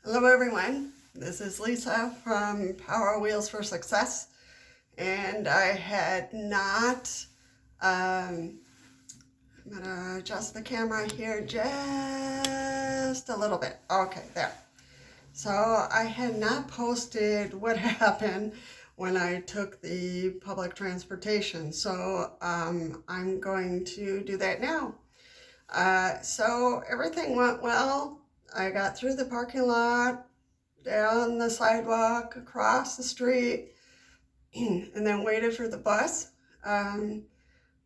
Hello everyone, this is Lisa from Power Wheels for Success, and I had not, I'm going to adjust the camera here just a little bit. Okay, there. So I had not posted what happened when I took the public transportation, so I'm going to do that now. So everything went well. I got through the parking lot, down the sidewalk, across the street, and then waited for the bus. The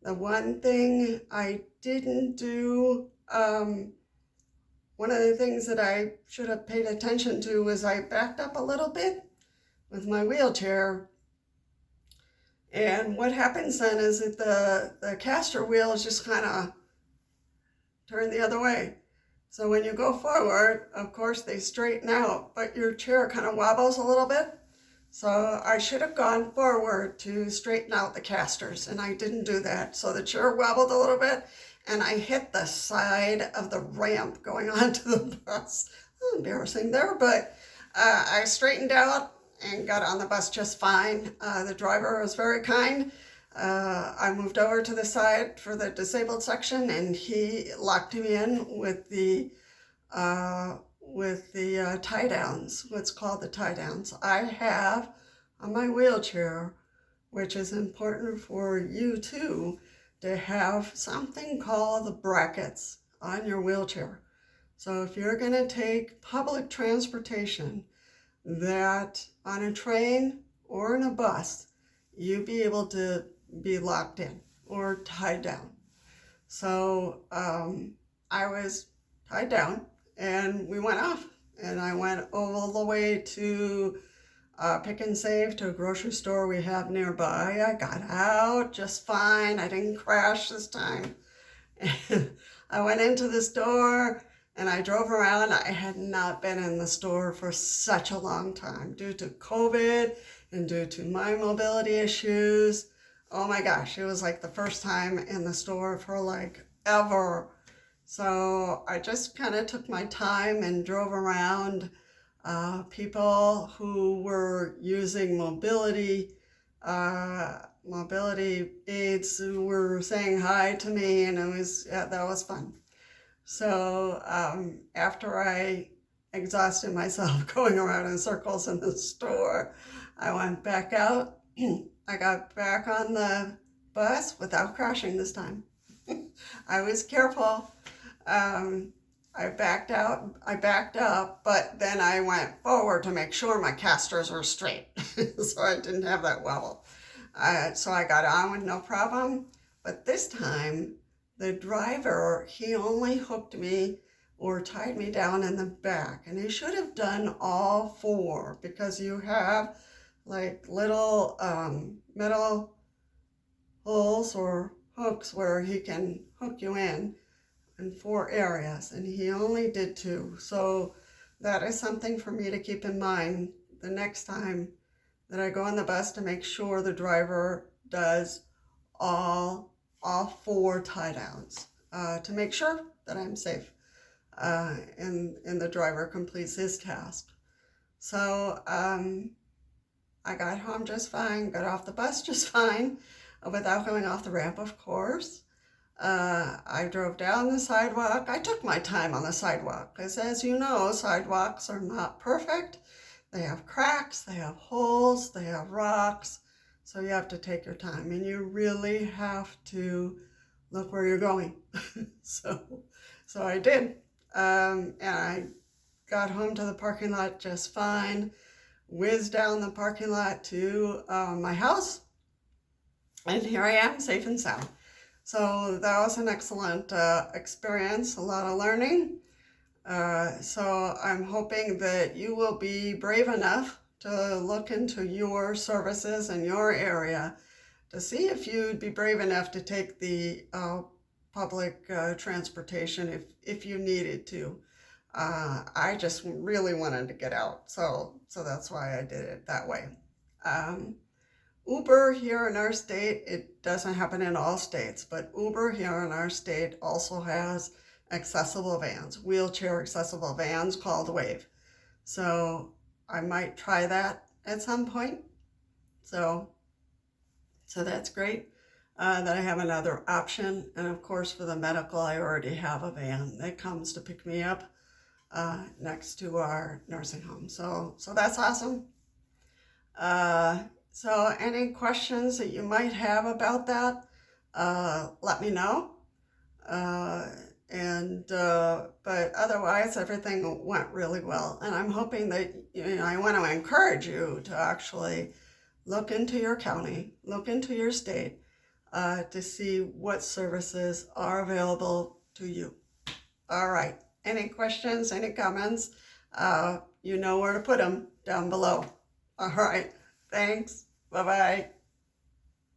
one thing I didn't do, one of the things that I should have paid attention to was I backed up a little bit with my wheelchair. And what happens then is that the caster wheels just kind of turn the other way. So when you go forward, of course, they straighten out, but your chair kind of wobbles a little bit. So I should have gone forward to straighten out the casters, and I didn't do that. So the chair wobbled a little bit, and I hit the side of the ramp going onto the bus. Embarrassing there, but I straightened out and got on the bus just fine. The driver was very kind. I moved over to the side for the disabled section, and he locked me in with the tie downs, what's called the tie downs. I have on my wheelchair, which is important for you too, to have something called the brackets on your wheelchair. So if you're going to take public transportation, that on a train or in a bus, you be able to be locked in or tied down. So I was tied down, and we went off, and I went all the way to Pick and Save, to a grocery store we have nearby. I got out just fine. I didn't crash this time. And I went into the store and I drove around. I had not been in the store for such a long time due to COVID and due to my mobility issues. Oh my gosh, it was like the first time in the store for like ever. So I just kind of took my time and drove around. People who were using mobility aids who were saying hi to me, and that was fun. So after I exhausted myself going around in circles in the store, I went back out. I got back on the bus without crashing this time. I was careful. I backed up, but then I went forward to make sure my casters were straight, so I didn't have that wobble. So I got on with no problem, but this time the driver, he only hooked me or tied me down in the back, and he should have done all four, because you have like little metal holes or hooks where he can hook you in 4 areas, and he only did 2. So that is something for me to keep in mind the next time that I go on the bus, to make sure the driver does all 4 tie downs, to make sure that I'm safe and the driver completes his task. So I got home just fine, got off the bus just fine, without going off the ramp, of course. I drove down the sidewalk. I took my time on the sidewalk, because as you know, sidewalks are not perfect. They have cracks, they have holes, they have rocks, so you have to take your time, and you really have to look where you're going. So I did, and I got home to the parking lot just fine, whizzed down the parking lot to my house, and here I am, safe and sound. So that was an excellent experience, a lot of learning. So I'm hoping that you will be brave enough to look into your services in your area to see if you'd be brave enough to take the public transportation if you needed to. I just really wanted to get out, so that's why I did it that way. Uber here in our state, it doesn't happen in all states, but Uber here in our state also has accessible vans, wheelchair accessible vans called Wave. So I might try that at some point. So that's great that I have another option. And of course, for the medical, I already have a van that comes to pick me up next to our nursing home. So that's awesome. So any questions that you might have about that, let me know. But otherwise, everything went really well. And I'm hoping that, I want to encourage you to actually look into your county, look into your state, to see what services are available to you. All right. Any questions, any comments? You know where to put them down below. All right. Thanks. Bye-bye.